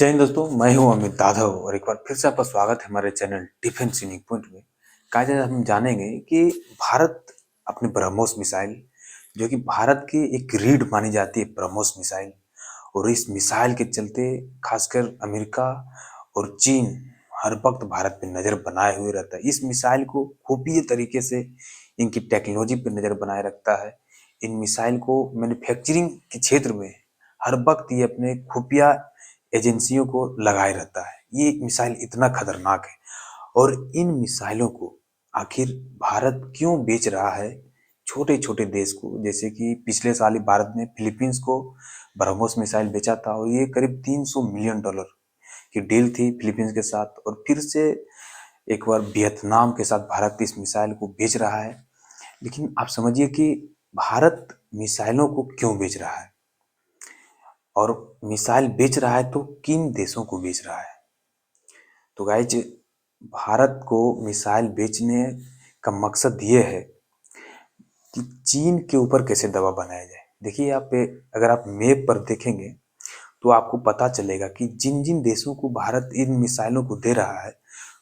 जय हिंद दोस्तों, मैं हूं अमित दाधव और एक बार फिर से आपका स्वागत है हमारे चैनल डिफेंस यूनिक पॉइंट में। आज हम जानेंगे कि भारत अपने ब्रह्मोस मिसाइल, जो कि भारत की एक रीढ़ मानी जाती है ब्रह्मोस मिसाइल, और इस मिसाइल के चलते खासकर अमेरिका और चीन हर वक्त भारत पे नजर बनाए हुए रहता है। इस मिसाइल को खुफिया तरीके से इनकी टेक्नोलॉजी पे नजर बनाए रखता है। इन मिसाइल को मैन्युफैक्चरिंग के क्षेत्र में हर वक्त ये अपने खुफिया एजेंसियों को लगाए रहता है। ये मिसाइल इतना खतरनाक है, और इन मिसाइलों को आखिर भारत क्यों बेच रहा है छोटे छोटे देश को। जैसे कि पिछले साल ही भारत ने फिलीपींस को ब्रह्मोस मिसाइल बेचा था, और ये करीब $300 मिलियन की डील थी फिलीपींस के साथ। और फिर से एक बार वियतनाम के साथ भारत इस मिसाइल को बेच रहा है। लेकिन आप समझिए कि भारत मिसाइलों को क्यों बेच रहा है, और मिसाइल बेच रहा है तो किन देशों को बेच रहा है। तो गाइज, भारत को मिसाइल बेचने का मकसद ये है कि चीन के ऊपर कैसे दबाव बनाया जाए। देखिए, आप अगर आप मैप पर देखेंगे तो आपको पता चलेगा कि जिन जिन देशों को भारत इन मिसाइलों को दे रहा है,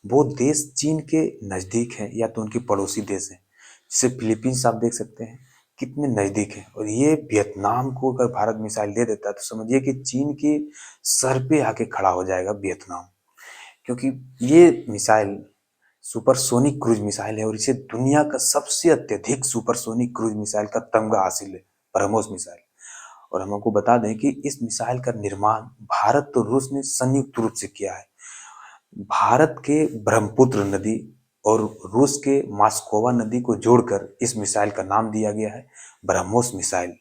वो देश चीन के नज़दीक हैं या तो उनके पड़ोसी देश हैं। जैसे फिलीपींस आप देख सकते हैं कितने नज़दीक है। और ये वियतनाम को अगर भारत मिसाइल दे देता है तो समझिए कि चीन के सर पे आके खड़ा हो जाएगा वियतनाम। क्योंकि ये मिसाइल सुपरसोनिक क्रूज मिसाइल है, और इसे दुनिया का सबसे अत्यधिक सुपरसोनिक क्रूज मिसाइल का तमगा हासिल है, ब्रह्मोस मिसाइल। और हम आपको बता दें कि इस मिसाइल का निर्माण भारत और रूस ने संयुक्त रूप से किया है। भारत के ब्रह्मपुत्र नदी और रूस के मास्कोवा नदी को जोड़कर इस मिसाइल का नाम दिया गया है ब्रह्मोस मिसाइल।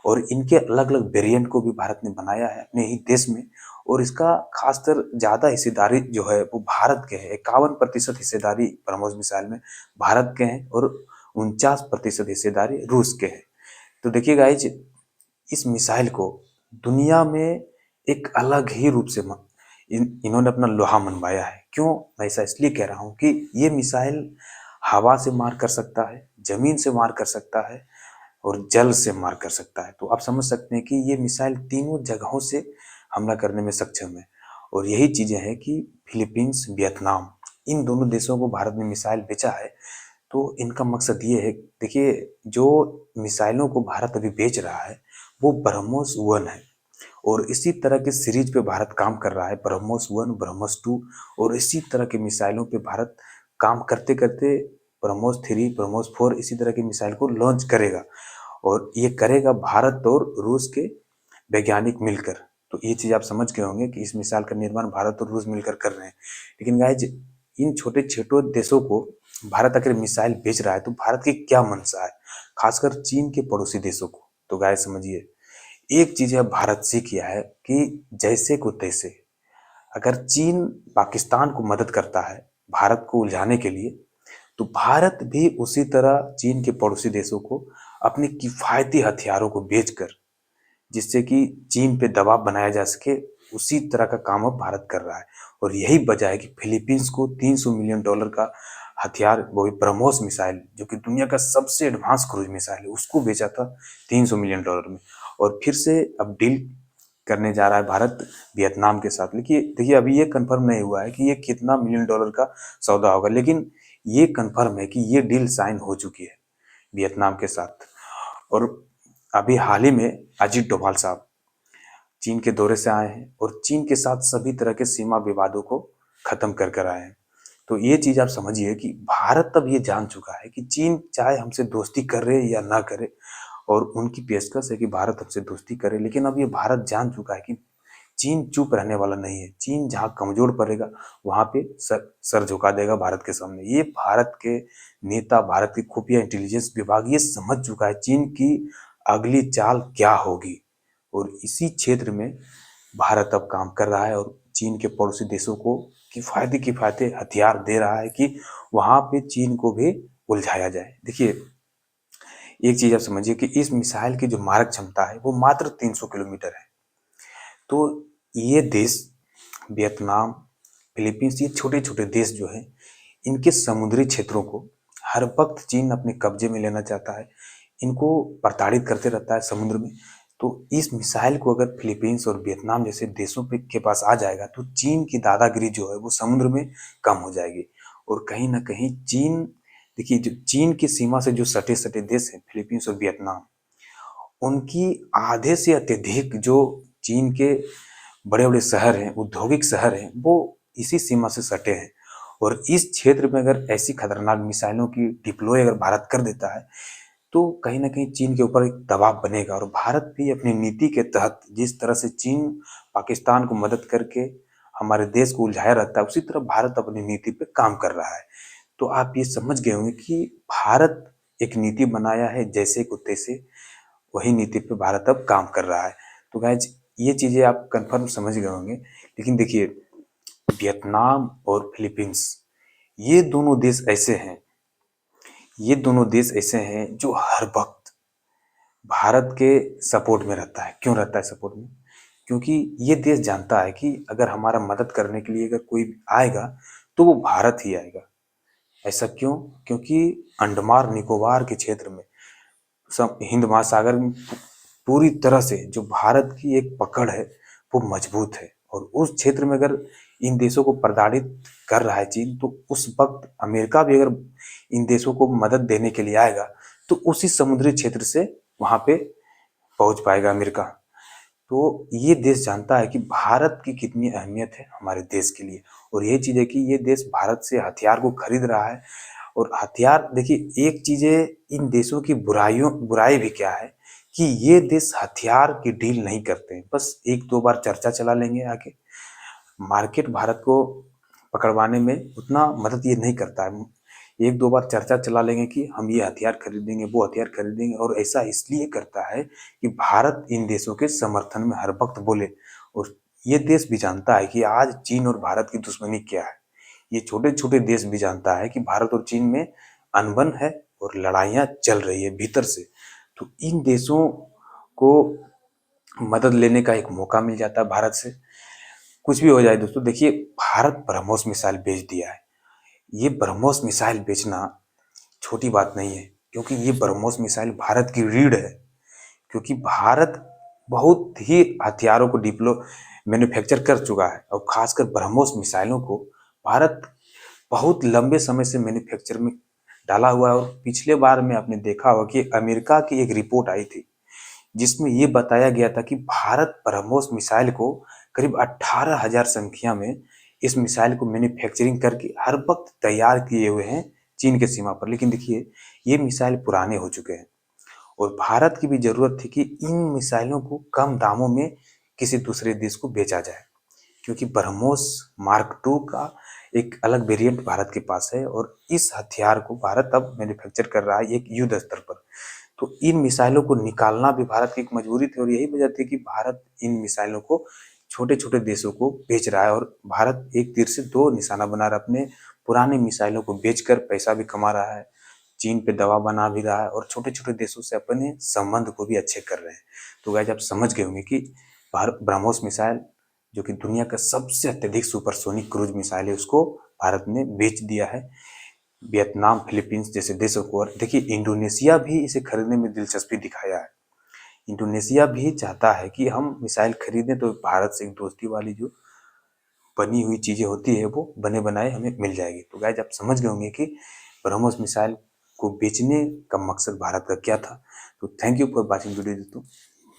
और इनके अलग अलग वेरिएंट को भी भारत ने बनाया है अपने ही देश में। और इसका खासकर ज्यादा हिस्सेदारी जो है वो भारत के है। 51% हिस्सेदारी ब्रह्मोस मिसाइल में भारत के हैं, और 49% हिस्सेदारी रूस के है। तो देखिए गाइज, इस मिसाइल को दुनिया में एक अलग ही रूप से इन्होंने अपना लोहा मनवाया है। क्यों मैं ऐसा इसलिए कह रहा हूँ कि ये मिसाइल हवा से मार कर सकता है, जमीन से मार कर सकता है, और जल से मार कर सकता है। तो आप समझ सकते हैं कि ये मिसाइल तीनों जगहों से हमला करने में सक्षम है। और यही चीजें हैं कि फिलीपींस, वियतनाम, इन दोनों देशों को भारत ने मिसाइल बेचा है। तो इनका मकसद ये है, देखिए, जो मिसाइलों को भारत अभी बेच रहा है वो ब्रह्मोस 1 है, और इसी तरह के सीरीज पे भारत काम कर रहा है, ब्रह्मोस 1, ब्रह्मोस 2, और इसी तरह के मिसाइलों पे भारत काम करते करते ब्रह्मोस 3, ब्रह्मोस 4 इसी तरह की मिसाइल को लॉन्च करेगा। और ये करेगा भारत और रूस के वैज्ञानिक मिलकर। तो ये चीज आप समझ गए होंगे कि इस मिसाइल का निर्माण भारत और रूस मिलकर कर रहे हैं। लेकिन गाइज, इन छोटे छोटे देशों को भारत अगर मिसाइल बेच रहा है तो भारत की क्या मंशा है, खासकर चीन के पड़ोसी देशों को। तो गाइज समझिए, एक चीज है भारत सीख किया है कि जैसे को तैसे, अगर चीन पाकिस्तान को मदद करता है भारत को उलझाने के लिए, तो भारत भी उसी तरह चीन के पड़ोसी देशों को अपने किफायती हथियारों को बेचकर, जिससे कि चीन पे दबाव बनाया जा सके, उसी तरह का काम अब भारत कर रहा है। और यही वजह है कि फिलीपींस को $300 मिलियन का हथियार, वो भी ब्रह्मोस मिसाइल, जो कि दुनिया का सबसे एडवांस क्रूज मिसाइल है, उसको बेचा था $300 मिलियन में। और फिर से अब डील करने जा रहा है भारत वियतनाम के साथ। लेकिन देखिए, अभी ये कंफर्म नहीं हुआ है कि ये कितना $1 मिलियन का सौदा होगा, लेकिन ये कंफर्म है कि ये डील साइन हो चुकी है वियतनाम के साथ। और अभी हाल ही में अजीत डोभाल साहब चीन के दौरे से आए हैं, और चीन के साथ सभी तरह के सीमा विवादों को खत्म कर कर आए हैं। तो ये चीज आप समझिए कि भारत अब ये जान चुका है कि चीन चाहे हमसे दोस्ती करे या ना करे, और उनकी पेशकश है कि भारत हमसे दोस्ती करे, लेकिन अब ये भारत जान चुका है कि चीन चुप रहने वाला नहीं है। चीन जहां कमजोर पड़ेगा वहां पे सर झुका देगा भारत के सामने। ये भारत के नेता, भारत के खुफिया इंटेलिजेंस विभाग ये समझ चुका है चीन की अगली चाल क्या होगी, और इसी क्षेत्र में भारत अब काम कर रहा है, और चीन के पड़ोसी देशों को किफायती किफायती हथियार दे रहा है कि वहां पे चीन को भी उलझाया जाए। देखिए, एक चीज आप समझिए कि इस मिसाइल की जो मारक क्षमता है वो मात्र 300 किलोमीटर है। तो ये देश, वियतनाम, फिलीपींस, ये छोटे छोटे देश जो हैं, इनके समुद्री क्षेत्रों को हर वक्त चीन अपने कब्जे में लेना चाहता है, इनको प्रताड़ित करते रहता है समुद्र में। तो इस मिसाइल को अगर फिलीपींस और वियतनाम जैसे देशों के पास आ जाएगा तो चीन की दादागिरी जो है वो समुद्र में कम हो जाएगी। और कहीं ना कहीं चीन, देखिए जो चीन की सीमा से जो सटे सटे देश हैं फिलीपींस और वियतनाम, उनकी आधे से अत्यधिक जो चीन के बड़े बड़े शहर हैं, औद्योगिक शहर हैं, वो इसी सीमा से सटे हैं। और इस क्षेत्र में अगर ऐसी खतरनाक मिसाइलों की डिप्लॉय अगर भारत कर देता है तो कहीं ना कहीं चीन के ऊपर एक दबाव बनेगा। और भारत भी अपनी नीति के तहत, जिस तरह से चीन पाकिस्तान को मदद करके हमारे देश को उलझाया रहता है, उसी तरह भारत अपनी नीति पे काम कर रहा है। तो आप ये समझ गए होंगे कि भारत एक नीति बनाया है, जैसे को तैसे वही नीति पे भारत अब काम कर रहा है। तो गाइज ये चीजें आप कंफर्म समझ गए होंगे। लेकिन देखिए, वियतनाम और फिलीपींस, ये दोनों देश ऐसे हैं, ये दोनों देश ऐसे हैं जो हर वक्त भारत के सपोर्ट में रहता है। क्यों रहता है सपोर्ट में? क्योंकि ये देश जानता है कि अगर हमारा मदद करने के लिए अगर कोई आएगा तो वो भारत ही आएगा। ऐसा क्यों? क्योंकि अंडमान निकोबार के क्षेत्र में, हिंद महासागर में पूरी तरह से जो भारत की एक पकड़ है वो मजबूत है। और उस क्षेत्र में अगर इन देशों को प्रताड़ित कर रहा है चीन, तो उस वक्त अमेरिका भी अगर इन देशों को मदद देने के लिए आएगा तो उसी समुद्री क्षेत्र से वहां पे पहुंच पाएगा अमेरिका। तो ये देश जानता है कि भारत की कितनी अहमियत है हमारे देश के लिए। और ये चीज है कि ये देश भारत से हथियार को खरीद रहा है। और हथियार, देखिए एक चीज है, इन देशों की बुराई भी क्या है कि ये देश हथियार की डील नहीं करते हैं, बस एक दो बार चर्चा चला लेंगे आके। मार्केट भारत को पकड़वाने में उतना मदद ये नहीं करता है। एक दो बार चर्चा चला लेंगे कि हम ये हथियार खरीदेंगे, वो हथियार खरीदेंगे, और ऐसा इसलिए करता है कि भारत इन देशों के समर्थन में हर वक्त बोले। और ये देश भी जानता है कि आज चीन और भारत की दुश्मनी क्या है। ये छोटे छोटे देश भी जानता है कि भारत और चीन में अनबन है और लड़ाइयाँ चल रही है भीतर से। तो इन देशों को मदद लेने का एक मौका मिल जाता है भारत से। कुछ भी हो जाए दोस्तों, देखिए भारत ब्रह्मोस मिसाइल बेच दिया है। ये ब्रह्मोस मिसाइल बेचना छोटी बात नहीं है, क्योंकि ये ब्रह्मोस मिसाइल भारत की रीढ़ है। क्योंकि भारत बहुत ही हथियारों को मैन्युफैक्चर कर चुका है, और खासकर ब्रह्मोस मिसाइलों को भारत बहुत लंबे समय से मैन्युफैक्चर में डाला हुआ है। और पिछले बार में आपने देखा होगा कि अमेरिका की एक रिपोर्ट आई थी जिसमें ये बताया गया था कि भारत ब्रह्मोस मिसाइल को करीब 18,000 संख्या में इस मिसाइल को मैन्युफैक्चरिंग करके हर वक्त तैयार किए हुए हैं चीन के सीमा पर। लेकिन देखिए, ये मिसाइल पुराने हो चुके हैं और भारत की भी जरूरत थी कि इन मिसाइलों को कम दामों में किसी दूसरे देश को बेचा जाए। क्योंकि ब्रह्मोस मार्क 2 का एक अलग वेरिएंट भारत के पास है, और इस हथियार को भारत अब मैन्युफैक्चर कर रहा है एक युद्ध स्तर पर। तो इन मिसाइलों को निकालना भी भारत की एक मजबूरी थी, और यही वजह थी कि भारत इन मिसाइलों को छोटे छोटे देशों को बेच रहा है। और भारत एक तीर से दो निशाना बना रहा है, अपने पुरानी मिसाइलों को बेचकर पैसा भी कमा रहा है, चीन पे दबाव बना भी रहा है, और छोटे छोटे देशों से अपने संबंध को भी अच्छे कर रहे हैं। तो गाइस आप समझ गए होंगे कि भारत ब्रह्मोस मिसाइल, जो कि दुनिया का सबसे अत्यधिक सुपरसोनिक क्रूज मिसाइल है, उसको भारत ने बेच दिया है वियतनाम, फिलीपींस जैसे देशों को। और देखिए, इंडोनेशिया भी इसे खरीदने में दिलचस्पी दिखाया है। इंडोनेशिया भी चाहता है कि हम मिसाइल खरीदें तो भारत से एक दोस्ती वाली जो बनी हुई चीजें होती है वो बने बनाए हमें मिल जाएगी। तो गाइस आप समझ गए होंगे कि ब्रह्मोस मिसाइल को बेचने का मकसद भारत का क्या था। तो thank you for watching video दोस्तों।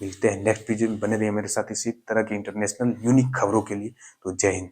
मिलते हैं नेक्स्ट वीडियो में, बने रहिए मेरे साथ इसी तरह की इंटरनेशनल यूनिक खबरों के लिए। तो जय हिंद।